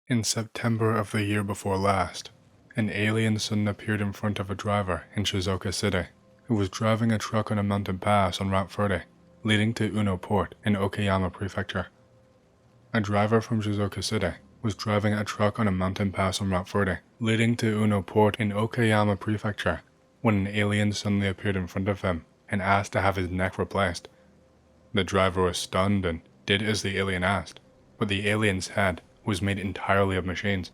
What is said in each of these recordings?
In September of the year before last, an alien suddenly appeared in front of a driver in Shizuoka City who was driving a truck on a mountain pass on Route 30, leading to Uno Port in Okayama Prefecture. A driver from Shizuoka City was driving a truck on a mountain pass on Route 30, leading to Uno Port in Okayama Prefecture, when an alien suddenly appeared in front of him and asked to have his neck replaced. The driver was stunned and did as the alien asked, but the alien's head was made entirely of machines.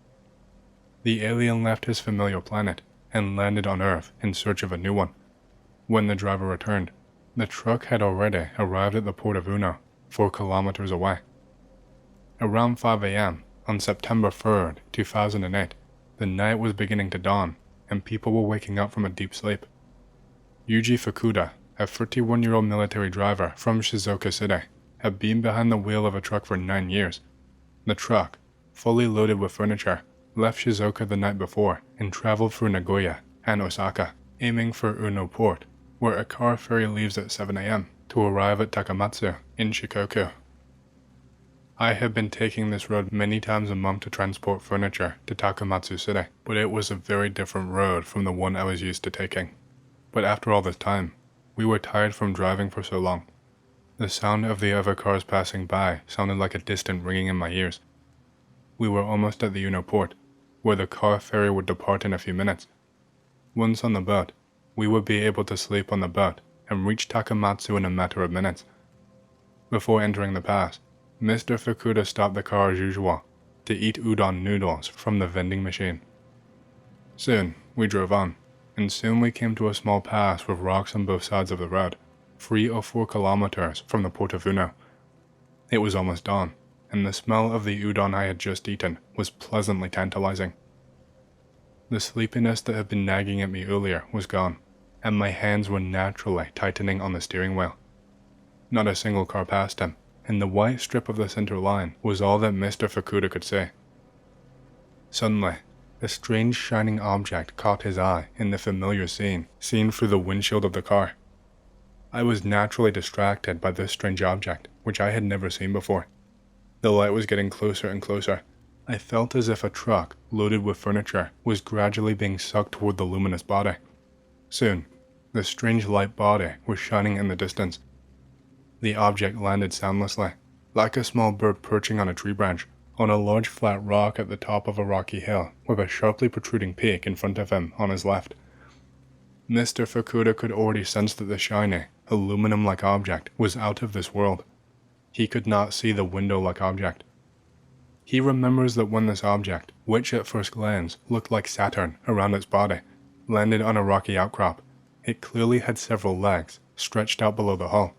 The alien left his familiar planet and landed on Earth in search of a new one. When the driver returned, the truck had already arrived at the port of Uno, 4 kilometers away. Around 5 a.m. on September 3rd, 2008, the night was beginning to dawn and people were waking up from a deep sleep. Yuji Fukuda, a 31-year-old military driver from Shizuoka City, had been behind the wheel of a truck for 9 years. The truck, fully loaded with furniture, left Shizuoka the night before and traveled through Nagoya and Osaka, aiming for Uno Port, where a car ferry leaves at 7 a.m. to arrive at Takamatsu in Shikoku. I had been taking this road many times a month to transport furniture to Takamatsu City, but it was a very different road from the one I was used to taking. But after all this time, we were tired from driving for so long. The sound of the other cars passing by sounded like a distant ringing in my ears. We were almost at the Uno Port, where the car ferry would depart in a few minutes. Once on the boat, we would be able to sleep on the boat and reach Takamatsu in a matter of minutes. Before entering the pass, Mr. Fukuda stopped the car as usual to eat udon noodles from the vending machine. Soon, we drove on, and soon we came to a small pass with rocks on both sides of the road, 3 or 4 kilometers from the port of Uno. It was almost dawn, and the smell of the udon I had just eaten was pleasantly tantalizing. The sleepiness that had been nagging at me earlier was gone, and my hands were naturally tightening on the steering wheel. Not a single car passed him, and the white strip of the center line was all that Mr. Fukuda could see. Suddenly, a strange shining object caught his eye in the familiar scene seen through the windshield of the car. I was naturally distracted by this strange object, which I had never seen before. The light was getting closer and closer. I felt as if a truck loaded with furniture was gradually being sucked toward the luminous body. Soon, the strange light body was shining in the distance. The object landed soundlessly, like a small bird perching on a tree branch, on a large flat rock at the top of a rocky hill with a sharply protruding peak in front of him on his left. Mr. Fukuda could already sense that the shiny, aluminum-like object was out of this world. He could not see the window-like object. He remembers that when this object, which at first glance looked like Saturn around its body, landed on a rocky outcrop, it clearly had several legs stretched out below the hull.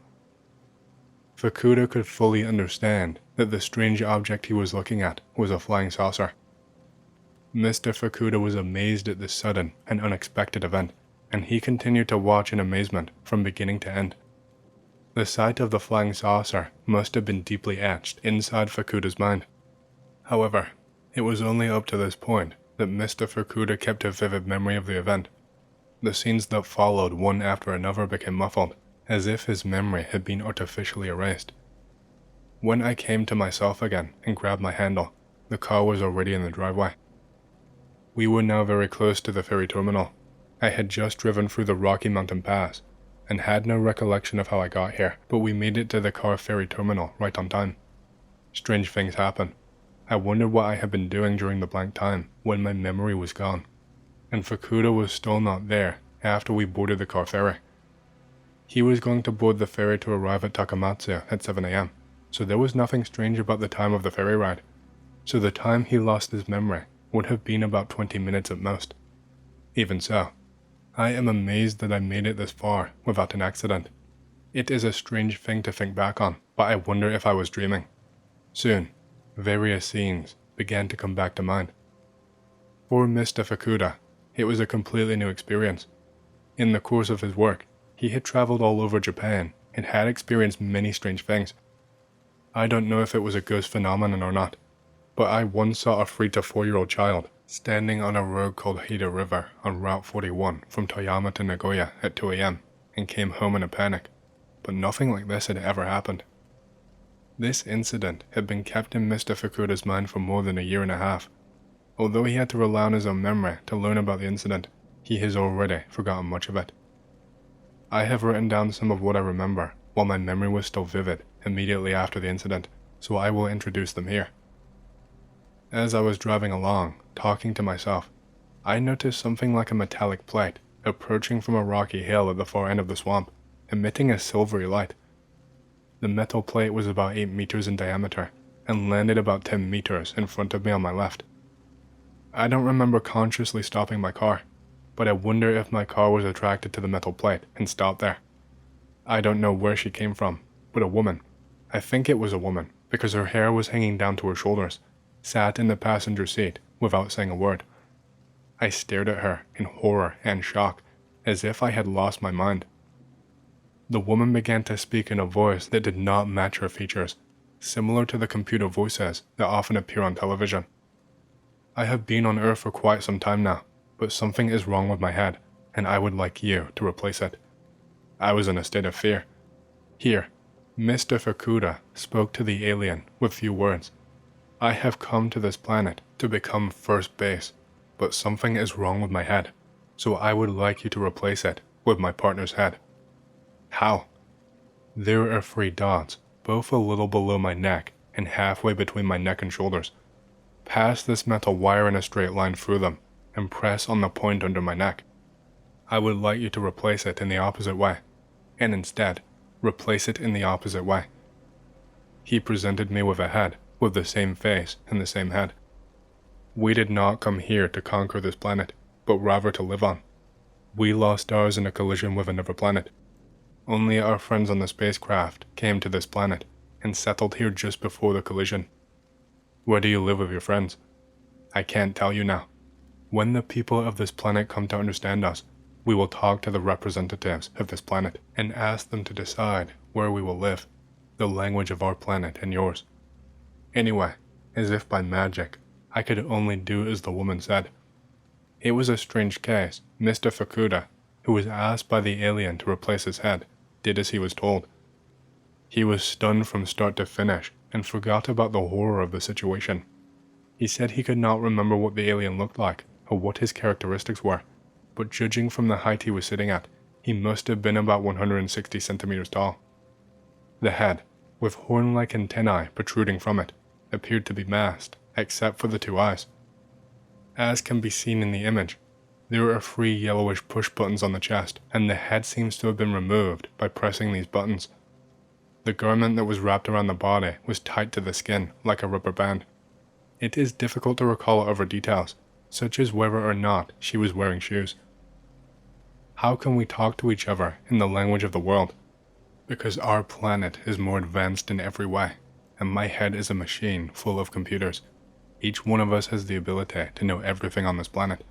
Fukuda could fully understand that the strange object he was looking at was a flying saucer. Mr. Fukuda was amazed at this sudden and unexpected event, and he continued to watch in amazement from beginning to end. The sight of the flying saucer must have been deeply etched inside Fukuda's mind. However, it was only up to this point that Mr. Fukuda kept a vivid memory of the event. The scenes that followed one after another became muffled, as if his memory had been artificially erased. When I came to myself again and grabbed my handle, the car was already in the driveway. We were now very close to the ferry terminal. I had just driven through the Rocky Mountain Pass, and had no recollection of how I got here, but we made it to the car ferry terminal right on time. Strange things happen. I wondered what I had been doing during the blank time when my memory was gone, and Fukuda was still not there after we boarded the car ferry. He was going to board the ferry to arrive at Takamatsu at 7 a.m., so there was nothing strange about the time of the ferry ride. So the time he lost his memory would have been about 20 minutes at most. Even so, I am amazed that I made it this far without an accident. It is a strange thing to think back on, but I wonder if I was dreaming. Soon, various scenes began to come back to mind. For Mr. Fukuda, it was a completely new experience. In the course of his work, he had traveled all over Japan and had experienced many strange things. I don't know if it was a ghost phenomenon or not, but I once saw a 3 to 4-year-old child standing on a road called Hida River on Route 41 from Toyama to Nagoya at 2 a.m. and came home in a panic, but nothing like this had ever happened. This incident had been kept in Mr. Fukuda's mind for more than a year and a half. Although he had to rely on his own memory to learn about the incident, he has already forgotten much of it. I have written down some of what I remember while my memory was still vivid immediately after the incident, so I will introduce them here. As I was driving along, talking to myself, I noticed something like a metallic plate approaching from a rocky hill at the far end of the swamp, emitting a silvery light. The metal plate was about 8 meters in diameter and landed about 10 meters in front of me on my left. I don't remember consciously stopping my car, but I wonder if my car was attracted to the metal plate and stopped there. I don't know where she came from, but a woman, I think it was a woman because her hair was hanging down to her shoulders, sat in the passenger seat without saying a word. I stared at her in horror and shock, as if I had lost my mind. The woman began to speak in a voice that did not match her features, similar to the computer voices that often appear on television. I have been on Earth for quite some time now, but something is wrong with my head, and I would like you to replace it. I was in a state of fear. Here, Mr. Fukuda spoke to the alien with few words. I have come to this planet to become first base, but something is wrong with my head, so I would like you to replace it with my partner's head. How? There are 3 dots, both a little below my neck and halfway between my neck and shoulders. Pass this metal wire in a straight line through them and press on the point under my neck. I would like you to replace it in the opposite way, and instead, replace it in the opposite way. He presented me with a head with the same face and the same head. We did not come here to conquer this planet, but rather to live on. We lost ours in a collision with another planet. Only our friends on the spacecraft came to this planet and settled here just before the collision. Where do you live with your friends? I can't tell you now. When the people of this planet come to understand us, we will talk to the representatives of this planet and ask them to decide where we will live, the language of our planet and yours. Anyway, as if by magic, I could only do as the woman said. It was a strange case. Mr. Fukuda, who was asked by the alien to replace his head, did as he was told. He was stunned from start to finish and forgot about the horror of the situation. He said he could not remember what the alien looked like or what his characteristics were, but judging from the height he was sitting at, he must have been about 160 centimeters tall. The head, with horn-like antennae protruding from it, appeared to be masked, except for the 2 eyes. As can be seen in the image, there are 3 yellowish push buttons on the chest, and the head seems to have been removed by pressing these buttons. The garment that was wrapped around the body was tight to the skin like a rubber band. It is difficult to recall other details, such as whether or not she was wearing shoes. How can we talk to each other in the language of the world? Because our planet is more advanced in every way, and my head is a machine full of computers. Each one of us has the ability to know everything on this planet.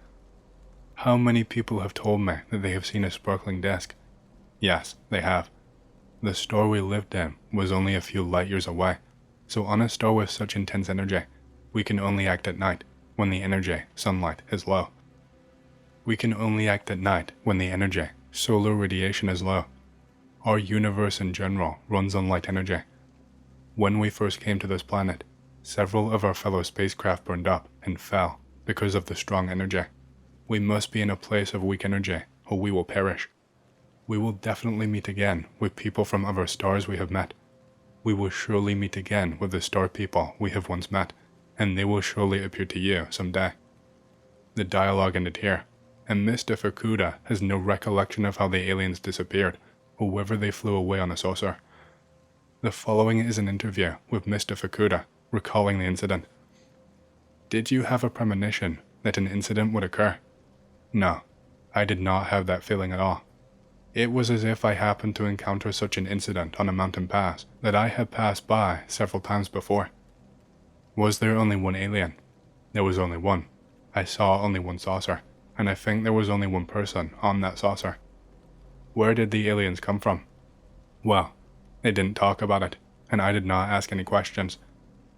How many people have told me that they have seen a sparkling disk? Yes, they have. The star we lived in was only a few light years away, so on a star with such intense energy, we can only act at night when the energy, sunlight, is low. We can only act at night when the energy, solar radiation, is low. Our universe in general runs on light energy. When we first came to this planet, several of our fellow spacecraft burned up and fell because of the strong energy. We must be in a place of weak energy, or we will perish. We will definitely meet again with people from other stars we have met. We will surely meet again with the star people we have once met, and they will surely appear to you someday. The dialogue ended here, and Mr. Fukuda has no recollection of how the aliens disappeared, or whether they flew away on a saucer. The following is an interview with Mr. Fukuda, recalling the incident. Did you have a premonition that an incident would occur? No, I did not have that feeling at all. It was as if I happened to encounter such an incident on a mountain pass that I had passed by several times before. Was there only one alien? There was only one. I saw only one saucer, and I think there was only one person on that saucer. Where did the aliens come from? Well, they didn't talk about it, and I did not ask any questions.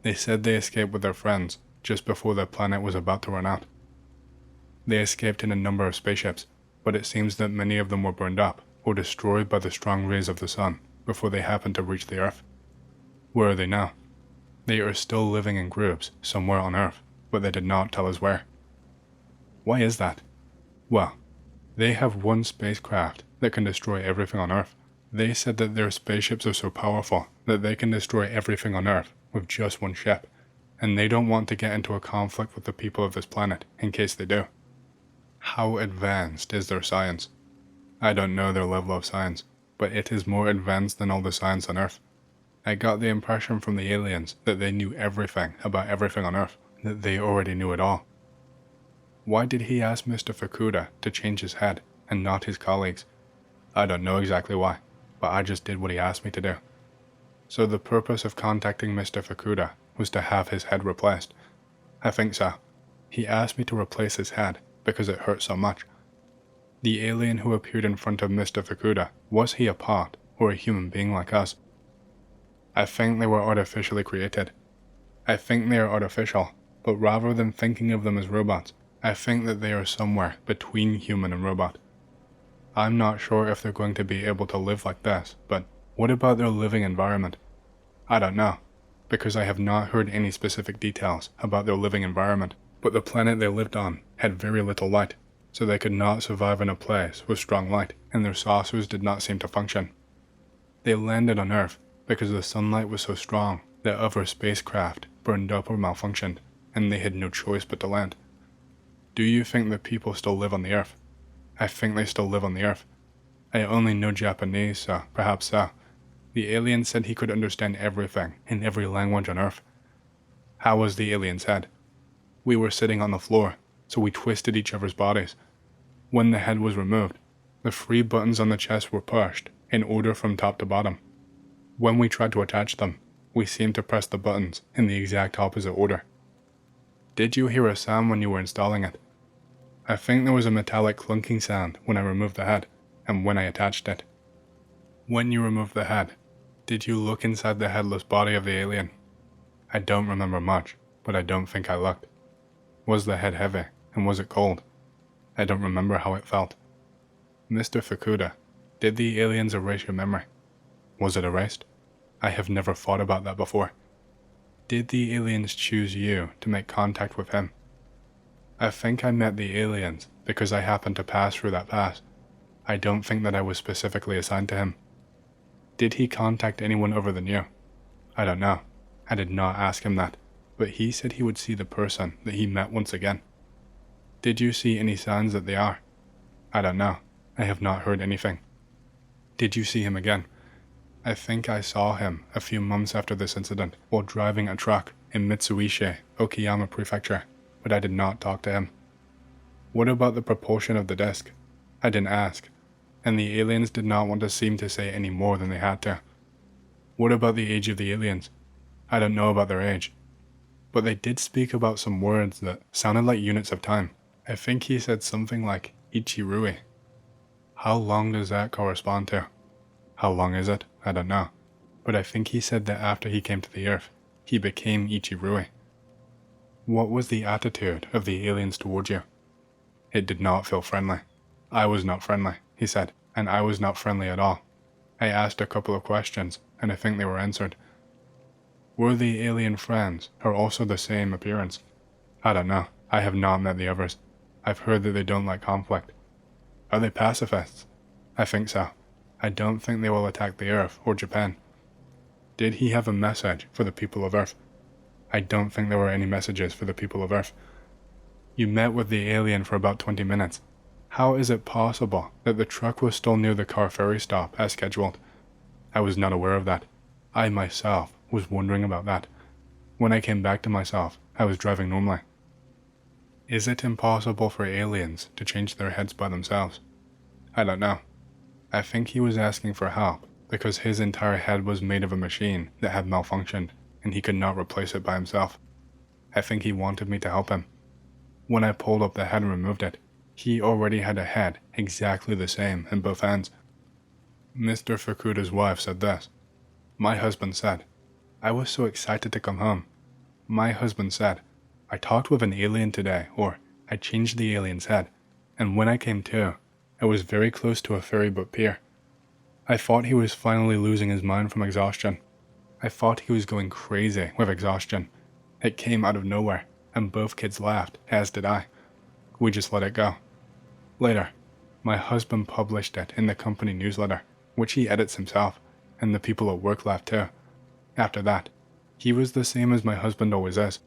They said they escaped with their friends just before their planet was about to run out. They escaped in a number of spaceships, but it seems that many of them were burned up or destroyed by the strong rays of the sun before they happened to reach the Earth. Where are they now? They are still living in groups somewhere on Earth, but they did not tell us where. Why is that? Well, they have one spacecraft that can destroy everything on Earth. They said that their spaceships are so powerful that they can destroy everything on Earth with just one ship, and they don't want to get into a conflict with the people of this planet in case they do. How advanced is their science? I don't know their level of science, but it is more advanced than all the science on Earth. I got the impression from the aliens that they knew everything about everything on Earth, that they already knew it all. Why did he ask Mr. Fukuda to change his head and not his colleagues? I don't know exactly why, but I just did what he asked me to do. So the purpose of contacting Mr. Fukuda was to have his head replaced. I think so. He asked me to replace his head because it hurt so much. The alien who appeared in front of Mr. Fukuda, was he a part or a human being like us? I think they were artificially created. I think they are artificial, but rather than thinking of them as robots, I think that they are somewhere between human and robot. I'm not sure if they're going to be able to live like this, but what about their living environment? I don't know, because I have not heard any specific details about their living environment, but the planet they lived on had very little light, so they could not survive in a place with strong light, and their saucers did not seem to function. They landed on Earth because the sunlight was so strong that other spacecraft burned up or malfunctioned, and they had no choice but to land. Do you think that people still live on the Earth? I think they still live on the Earth. I only know Japanese, so perhaps so. The alien said he could understand everything in every language on Earth. How was the alien's head? We were sitting on the floor, so we twisted each other's bodies. When the head was removed, the 3 buttons on the chest were pushed in order from top to bottom. When we tried to attach them, we seemed to press the buttons in the exact opposite order. Did you hear a sound when you were installing it? I think there was a metallic clunking sound when I removed the head, and when I attached it. When you removed the head, did you look inside the headless body of the alien? I don't remember much, but I don't think I looked. Was the head heavy, and was it cold? I don't remember how it felt. Mr. Fukuda, did the aliens erase your memory? Was it erased? I have never thought about that before. Did the aliens choose you to make contact with him? I think I met the aliens because I happened to pass through that pass. I don't think that I was specifically assigned to him. Did he contact anyone other than you? I don't know. I did not ask him that, but he said he would see the person that he met once again. Did you see any signs that they are? I don't know. I have not heard anything. Did you see him again? I think I saw him a few months after this incident while driving a truck in Mitsubishi, Okayama Prefecture, but I did not talk to him. What about the propulsion of the disc? I didn't ask, and the aliens did not want to seem to say any more than they had to. What about the age of the aliens? I don't know about their age, but they did speak about some words that sounded like units of time. I think he said something like Ichirui. How long does that correspond to? How long is it? I don't know, but I think he said that after he came to the Earth, he became Ichirui. What was the attitude of the aliens towards you? It did not feel friendly. I was not friendly, he said, and I was not friendly at all. I asked a couple of questions, and I think they were answered. Were the alien friends or also the same appearance? I don't know. I have not met the others. I've heard that they don't like conflict. Are they pacifists? I think so. I don't think they will attack the Earth or Japan. Did he have a message for the people of Earth? I don't think there were any messages for the people of Earth. You met with the alien for about 20 minutes. How is it possible that the truck was still near the car ferry stop as scheduled? I was not aware of that. I myself was wondering about that. When I came back to myself, I was driving normally. Is it impossible for aliens to change their heads by themselves? I don't know. I think he was asking for help because his entire head was made of a machine that had malfunctioned and he could not replace it by himself. I think he wanted me to help him. When I pulled up the head and removed it, he already had a head exactly the same in both ends. Mr. Fukuda's wife said this. My husband said, I was so excited to come home. My husband said, I talked with an alien today, or I changed the alien's head, and when I came to, I was very close to a ferryboat pier. I thought he was finally losing his mind from exhaustion. I thought he was going crazy with exhaustion. It came out of nowhere, and both kids laughed, as did I. We just let it go. Later, my husband published it in the company newsletter, which he edits himself, and the people at work laughed too. After that, he was the same as my husband always is.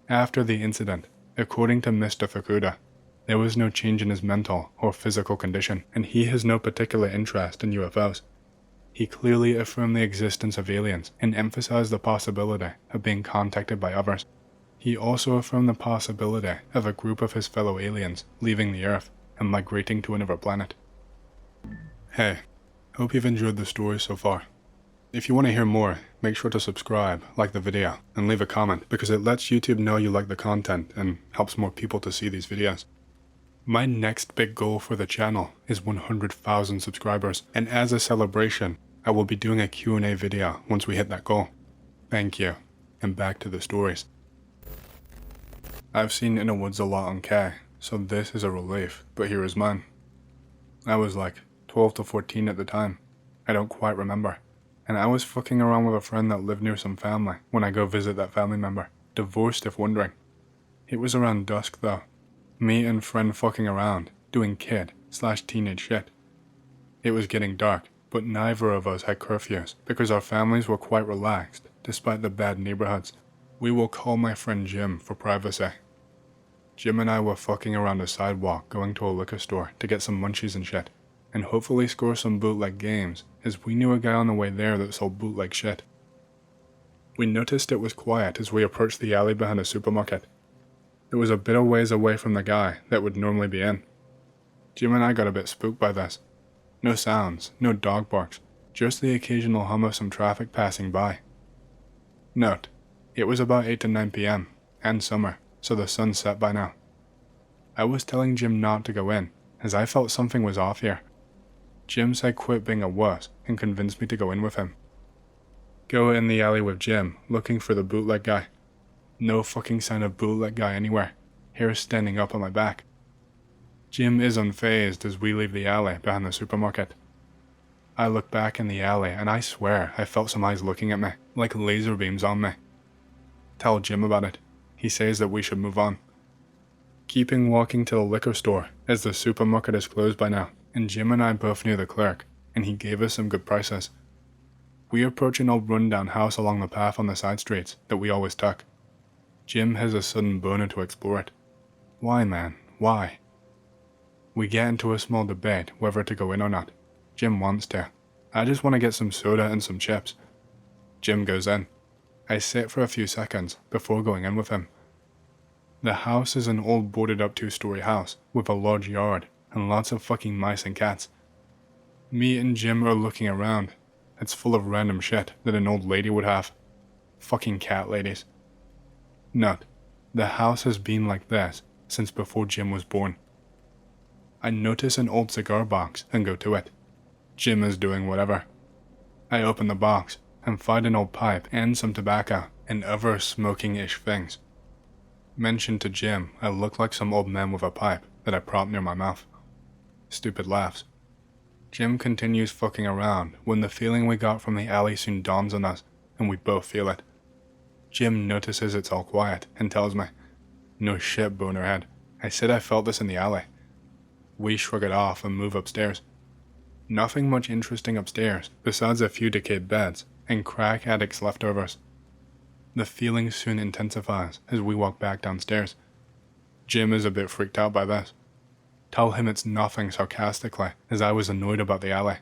After the incident, according to Mr. Fukuda, there was no change in his mental or physical condition, and he has no particular interest in UFOs. He clearly affirmed the existence of aliens and emphasized the possibility of being contacted by others. He also affirmed the possibility of a group of his fellow aliens leaving the Earth and migrating to another planet. Hey, hope you've enjoyed the story so far. If you want to hear more, make sure to subscribe, like the video, and leave a comment because it lets YouTube know you like the content and helps more people to see these videos. My next big goal for the channel is 100,000 subscribers, and as a celebration, I will be doing a Q&A video once we hit that goal. Thank you, and back to the stories. I've seen In the Woods a lot on K, so this is a relief, but here is mine. I was like 12 to 14 at the time. I don't quite remember. And I was fucking around with a friend that lived near some family when I go visit that family member, divorced if wondering. It was around dusk though. Me and friend fucking around, doing kid/teenage shit. It was getting dark, but neither of us had curfews because our families were quite relaxed despite the bad neighborhoods. We will call my friend Jim for privacy. Jim and I were fucking around the sidewalk going to a liquor store to get some munchies and shit, and hopefully score some bootleg games, as we knew a guy on the way there that sold bootleg shit. We noticed it was quiet as we approached the alley behind the supermarket. It was a bit of ways away from the guy that would normally be in. Jim and I got a bit spooked by this. No sounds, no dog barks, just the occasional hum of some traffic passing by. Note, it was about 8 to 9 p.m. and summer, so the sun set by now. I was telling Jim not to go in, as I felt something was off here. Jim said quit being a wuss and convinced me to go in with him. Go in the alley with Jim, looking for the bootleg guy. No fucking sign of bootleg guy anywhere, hair standing up on my back. Jim is unfazed as we leave the alley behind the supermarket. I look back in the alley and I swear I felt some eyes looking at me, like laser beams on me. Tell Jim about it. He says that we should move on. Keeping walking to the liquor store, as the supermarket is closed by now, and Jim and I both knew the clerk, and he gave us some good prices. We approach an old rundown house along the path on the side streets that we always took. Jim has a sudden boner to explore it. Why, man? Why? We get into a small debate whether to go in or not. Jim wants to. I just want to get some soda and some chips. Jim goes in. I sit for a few seconds before going in with him. The house is an old boarded up 2-story house with a large yard and lots of fucking mice and cats. Me and Jim are looking around. It's full of random shit that an old lady would have. Fucking cat ladies. Note, the house has been like this since before Jim was born. I notice an old cigar box and go to it. Jim is doing whatever. I open the box and find an old pipe and some tobacco and other smoking-ish things. Mentioned to Jim I look like some old man with a pipe that I prop near my mouth. Stupid laughs. Jim continues fucking around when the feeling we got from the alley soon dawns on us, and we both feel it. Jim notices it's all quiet and tells me, "No shit, bonerhead. I said I felt this in the alley." We shrug it off and move upstairs. Nothing much interesting upstairs besides a few decayed beds and crack addicts' leftovers. The feeling soon intensifies as we walk back downstairs. Jim is a bit freaked out by this. Tell him it's nothing sarcastically, as I was annoyed about the alley.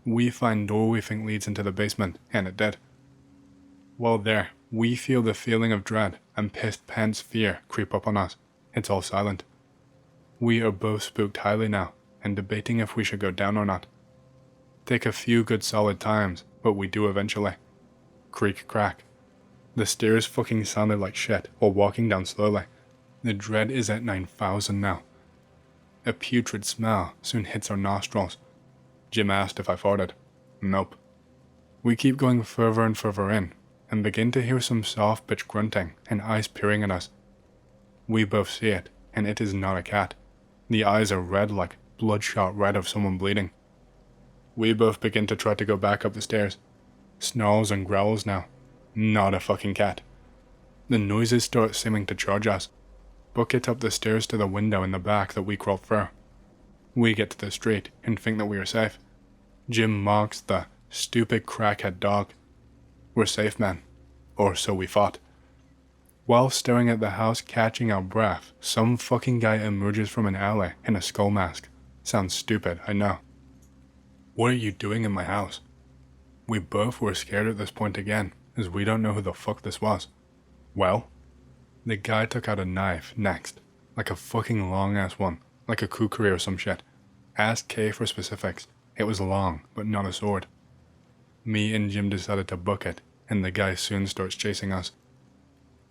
We find door we think leads into the basement, and it did. While there, we feel the feeling of dread and pissed pants fear creep up on us. It's all silent. We are both spooked highly now, and debating if we should go down or not. Take a few good solid times, but we do eventually. Creak crack. The stairs fucking sounded like shit while walking down slowly. The dread is at 9,000 now. A putrid smell soon hits our nostrils. Jim asked if I farted. Nope. We keep going further and further in, and begin to hear some soft bitch grunting and eyes peering at us. We both see it, and it is not a cat. The eyes are red like bloodshot red of someone bleeding. We both begin to try to go back up the stairs. Snarls and growls now. Not a fucking cat. The noises start seeming to charge us. Book it up the stairs to the window in the back that we crawled through. We get to the street and think that we are safe. Jim mocks the stupid crackhead dog. We're safe, man. Or so we thought. While staring at the house catching our breath, some fucking guy emerges from an alley in a skull mask. Sounds stupid, I know. What are you doing in my house? We both were scared at this point again, as we don't know who the fuck this was. Well? The guy took out a knife next, like a fucking long ass one, like a kukri or some shit. Asked K for specifics. It was long, but not a sword. Me and Jim decided to book it, and the guy soon starts chasing us.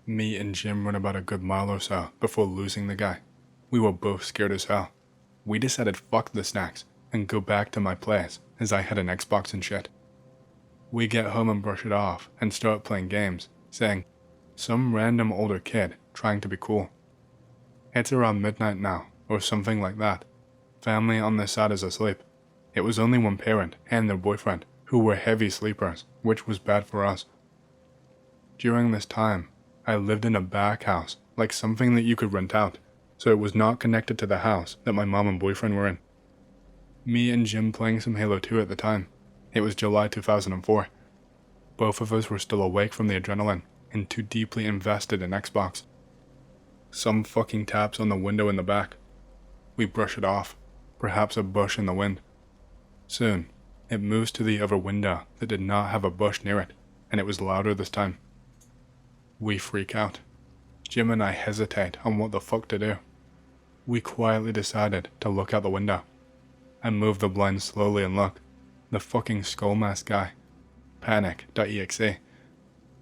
Me and Jim run about a good mile or so before losing the guy. We were both scared as hell. We decided fuck the snacks and go back to my place, as I had an Xbox and shit. We get home and brush it off and start playing games, saying, some random older kid trying to be cool. It's around midnight now, or something like that. Family on this side is asleep. It was only one parent and their boyfriend, who were heavy sleepers, which was bad for us. During this time, I lived in a back house, like something that you could rent out, so it was not connected to the house that my mom and boyfriend were in. Me and Jim playing some Halo 2 at the time. It was July 2004. Both of us were still awake from the adrenaline, and too deeply invested in Xbox. Some fucking taps on the window in the back. We brush it off, perhaps a bush in the wind. Soon, it moves to the other window that did not have a bush near it, and it was louder this time. We freak out. Jim and I hesitate on what the fuck to do. We quietly decided to look out the window. I move the blind slowly and look. The fucking skull mask guy. Panic.exe.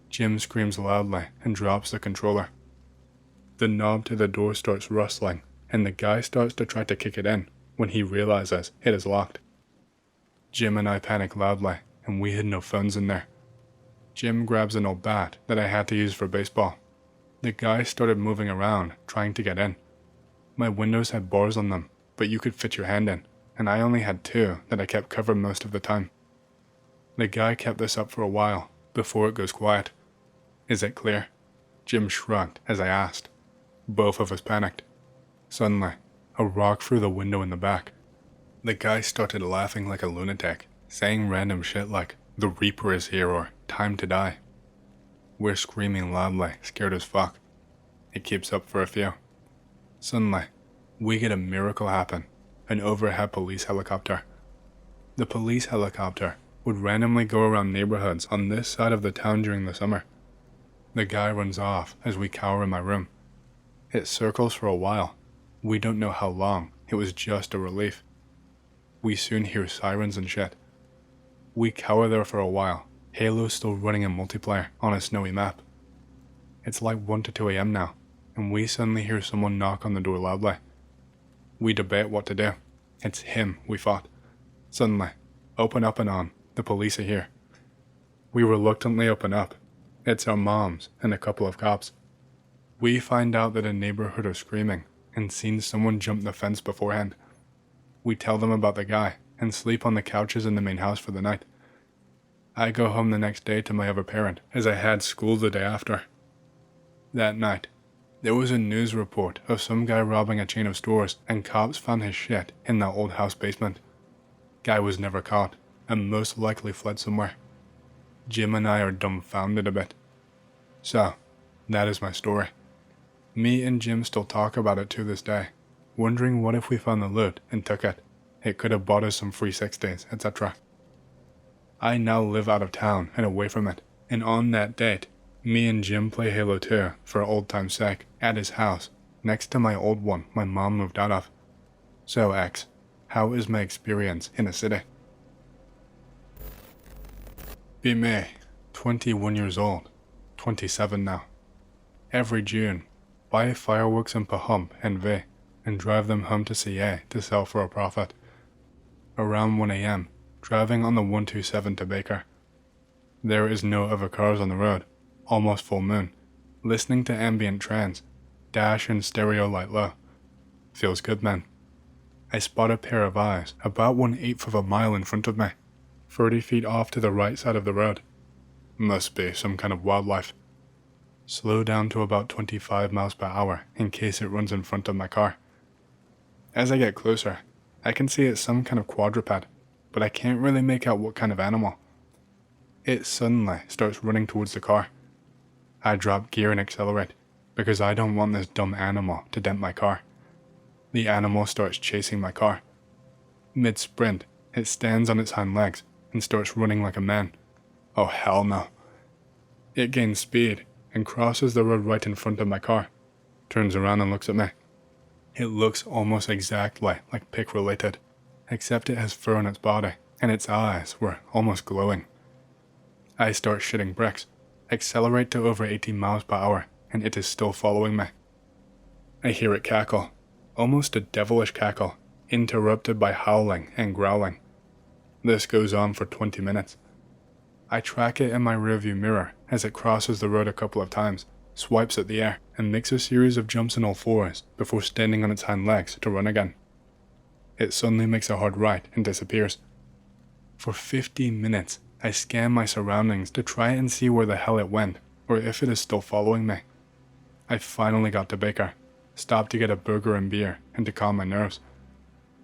Jim screams loudly and drops the controller. The knob to the door starts rustling, and the guy starts to try to kick it in when he realizes it is locked. Jim and I panic loudly, and we had no phones in there. Jim grabs an old bat that I had to use for baseball. The guy started moving around, trying to get in. My windows had bars on them, but you could fit your hand in, and I only had two that I kept covered most of the time. The guy kept this up for a while, before it goes quiet. Is it clear? Jim shrugged as I asked. Both of us panicked. Suddenly, a rock through the window in the back. The guy started laughing like a lunatic, saying random shit like, the Reaper is here or time to die. We're screaming loudly, scared as fuck. It keeps up for a few. Suddenly, we get a miracle happen, an overhead police helicopter. The police helicopter would randomly go around neighborhoods on this side of the town during the summer. The guy runs off as we cower in my room. It circles for a while. We don't know how long. It was just a relief. We soon hear sirens and shit. We cower there for a while. Halo's still running in multiplayer on a snowy map. It's like 1 to 2 a.m. now, and we suddenly hear someone knock on the door loudly. We debate what to do. It's him, we thought. Suddenly, open up and on. The police are here. We reluctantly open up. It's our moms and a couple of cops. We find out that a neighbor heard her screaming and seen someone jump the fence beforehand. We tell them about the guy and sleep on the couches in the main house for the night. I go home the next day to my other parent as I had school the day after. That night, there was a news report of some guy robbing a chain of stores and cops found his shit in that old house basement. Guy was never caught and most likely fled somewhere. Jim and I are dumbfounded a bit. So, that is my story. Me and Jim still talk about it to this day, wondering what if we found the loot and took it. It could have bought us some free 60s, etc. I now live out of town and away from it, and on that date, me and Jim play Halo 2 for old time's sake at his house, next to my old one my mom moved out of. So X, how is my experience in a city? Be me, 21 years old, 27 now. Every June, buy fireworks in Pahump and V, and drive them home to CA to sell for a profit. Around 1 a.m., driving on the 127 to Baker. There is no other cars on the road, almost full moon, listening to ambient trance, dash and stereo light low. Feels good, man. I spot a pair of eyes about 1/8 of a mile in front of me, 30 feet off to the right side of the road. Must be some kind of wildlife. Slow down to about 25 miles per hour in case it runs in front of my car. As I get closer, I can see it's some kind of quadruped, but I can't really make out what kind of animal. It suddenly starts running towards the car. I drop gear and accelerate, because I don't want this dumb animal to dent my car. The animal starts chasing my car. Mid-sprint, it stands on its hind legs and starts running like a man. Oh hell no. It gains speed and crosses the road right in front of my car, turns around and looks at me. It looks almost exactly like pig-related, except it has fur on its body and its eyes were almost glowing. I start shitting bricks, accelerate to over 18 miles per hour, and it is still following me. I hear it cackle, almost a devilish cackle, interrupted by howling and growling. This goes on for 20 minutes. I track it in my rearview mirror as it crosses the road a couple of times, swipes at the air, and makes a series of jumps on all fours before standing on its hind legs to run again. It suddenly makes a hard right and disappears. For 15 minutes, I scan my surroundings to try and see where the hell it went, or if it is still following me. I finally got to Baker, stopped to get a burger and beer, and to calm my nerves.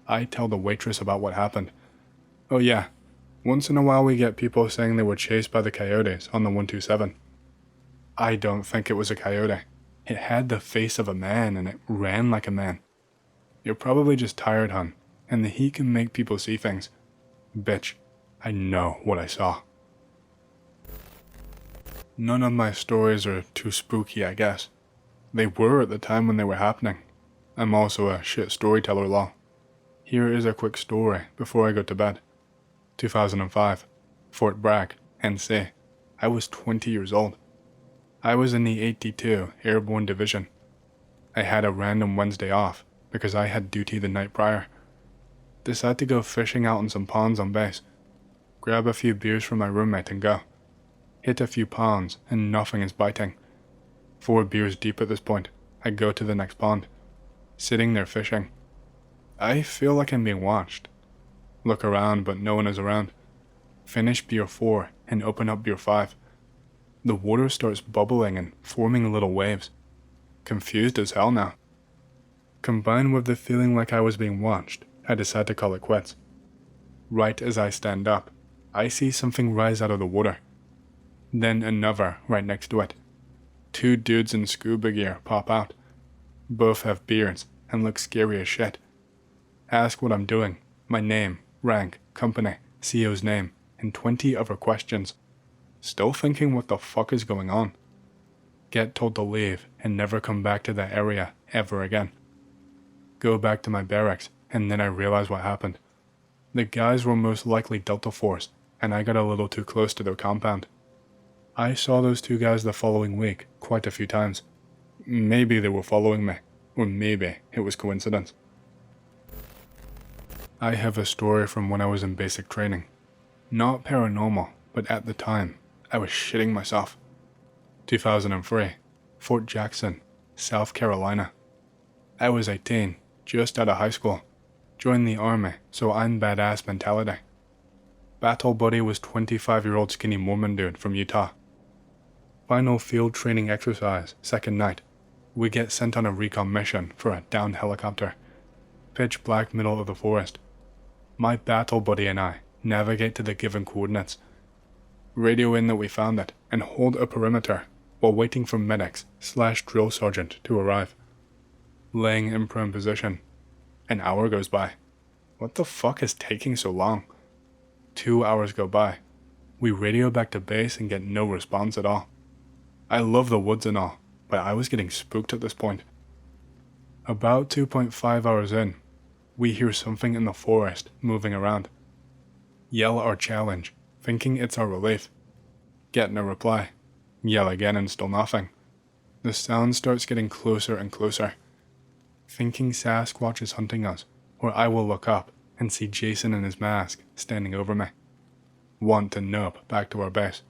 I tell the waitress about what happened. Oh yeah, once in a while we get people saying they were chased by the coyotes on the 127. I don't think it was a coyote. It had the face of a man and it ran like a man. You're probably just tired, hon, and the heat can make people see things. Bitch, I know what I saw. None of my stories are too spooky, I guess. They were at the time when they were happening. I'm also a shit storyteller, lol. Here is a quick story before I go to bed. 2005, Fort Bragg, NC. I was 20 years old. I was in the 82 Airborne Division. I had a random Wednesday off because I had duty the night prior. Decided to go fishing out in some ponds on base. Grab a few beers from my roommate and go. Hit a few ponds and nothing is biting. 4 beers deep at this point, I go to the next pond. Sitting there fishing. I feel like I'm being watched. Look around but no one is around. Finish beer 4 and open up beer 5. The water starts bubbling and forming little waves. Confused as hell now. Combined with the feeling like I was being watched, I decide to call it quits. Right as I stand up, I see something rise out of the water. Then another right next to it. 2 dudes in scuba gear pop out. Both have beards and look scary as shit. Ask what I'm doing, my name, rank, company, CO's name, and 20 other questions. Still thinking what the fuck is going on. Get told to leave and never come back to that area ever again. Go back to my barracks and then I realize what happened. The guys were most likely Delta Force and I got a little too close to their compound. I saw those 2 guys the following week quite a few times. Maybe they were following me, or maybe it was coincidence. I have a story from when I was in basic training. Not paranormal, but at the time, I was shitting myself. 2003, Fort Jackson, South Carolina. I was 18, just out of high school. Joined the army, so I'm badass mentality. Battle buddy was 25-year-old skinny Mormon dude from Utah. Final field training exercise, second night. We get sent on a recon mission for a downed helicopter. Pitch black middle of the forest. My battle buddy and I navigate to the given coordinates. Radio in that we found it and hold a perimeter while waiting for medics/drill sergeant to arrive. Laying in prone position. An hour goes by. What the fuck is taking so long? 2 hours go by. We radio back to base and get no response at all. I love the woods and all, but I was getting spooked at this point. About 2.5 hours in, we hear something in the forest moving around. Yell our challenge, thinking it's our relief. Get no reply. Yell again and still nothing. The sound starts getting closer and closer. Thinking Sasquatch is hunting us, or I will look up and see Jason in his mask standing over me. Want to nope back to our base.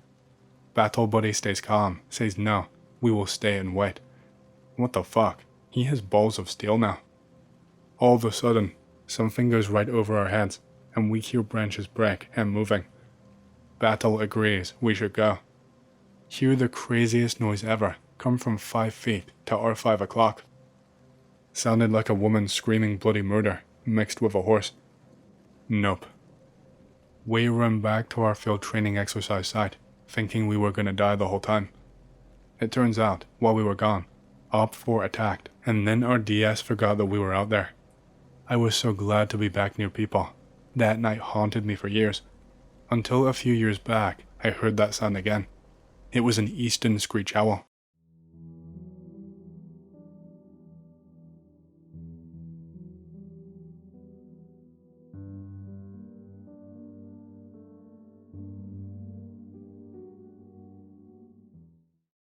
Battle buddy stays calm, says no, we will stay and wait. What the fuck? He has balls of steel now. All of a sudden, something goes right over our heads, and we hear branches break and moving. Battle agrees we should go. hear the craziest noise ever come from 5 feet to our 5 o'clock. Sounded like a woman screaming bloody murder mixed with a horse. Nope. We ran back to our field training exercise site, thinking we were gonna die the whole time. It turns out, while we were gone, Op 4 attacked, and then our DS forgot that we were out there. I was so glad to be back near people. That night haunted me for years. Until a few years back, I heard that sound again. It was an eastern screech owl.